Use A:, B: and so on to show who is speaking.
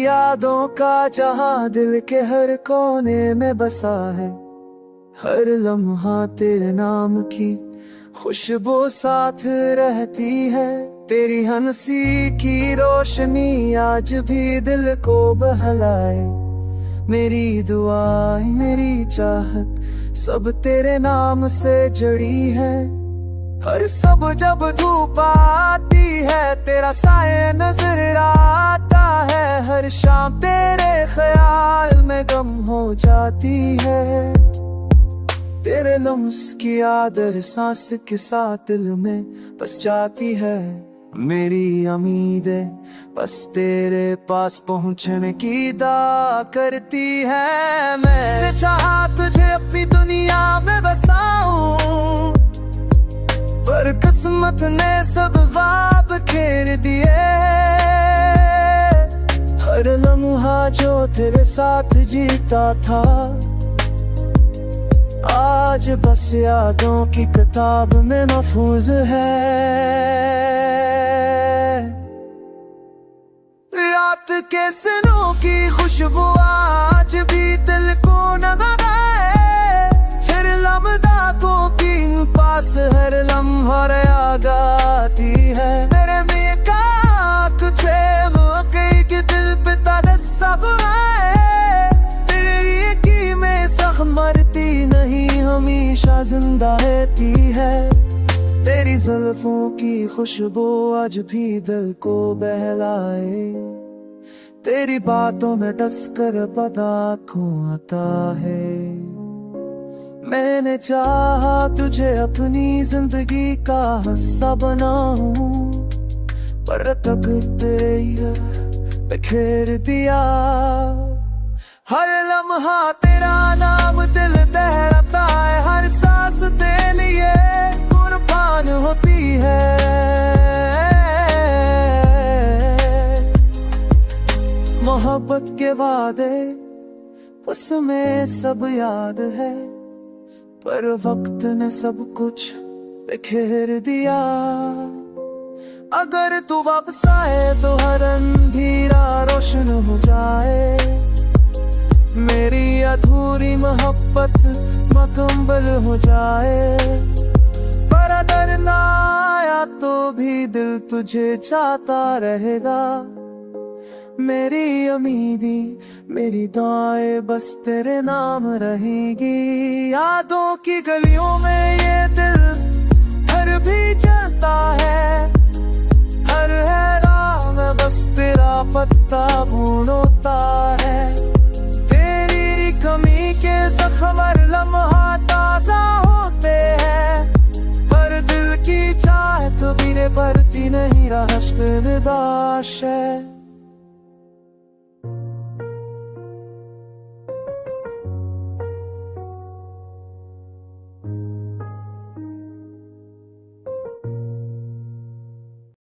A: यादों का जहां दिल के हर कोने में बसा है। हर लम्हा तेरे नाम की खुशबू साथ रहती है। तेरी हंसी की रोशनी आज भी दिल को बहलाए। मेरी दुआएं मेरी चाहत सब तेरे नाम से जुड़ी है। हर सब जब धूप आती है तेरा साया नजर आता है। हर शाम तेरे ख्याल में गम हो जाती है। तेरे लम्स की आदर सांस के साथ दिल में बस जाती है। मेरी उम्मीदें बस तेरे पास पहुंचने की दुआ करती है। मैंने चाहा तुझे अपनी दुनिया में बसाऊं, पर किस्मत ने सब ख्वाब घेर दिए। हर लम्हा जो तेरे साथ जीता था आज बस यादों की किताब में महफूज है। रात के सनों की खुशबू आज भी दिल को न लगाए। छिरलम दांतों की पास हर लम्हा याद आती है। मेरे में का कुछ मौके के दिल पे सब आए। तेरी की में सख मरती नहीं हमेशा जिंदा रहती है। तेरी जुल्फों की खुशबू आज भी दिल को बहलाए। तेरी बातों में टसकर पता खो आता है। मैंने चाहा तुझे अपनी जिंदगी का हिस्सा बनाऊं, पर तकदीर बिखेर दिया। हर लम्हा तेरा नाम दिल दहराता है। हर सांस तेरे लिए कुर्बान होती है। मोहब्बत के वादे उसमें सब याद है, पर वक्त ने सब कुछ बिखेर दिया। अगर तू वापस आए तो हर अंधेरा रोशन हो जाए। मेरी अधूरी मोहब्बत मुकम्मल हो जाए। पर अगर ना आया तो भी दिल तुझे चाहता रहेगा। मेरी उम्मीदी मेरी दुआएं बस तेरे नाम रहेगी। यादों की गलियों में ये दिल हर भी चलता है। हर है राह में बस तेरा पत्ता ढूंढता है। तेरी कमी के सखमर लम्हा ताजा होते हैं, पर दिल की चाहत कभी बढ़ती नहीं। राष्ट्र दाश है।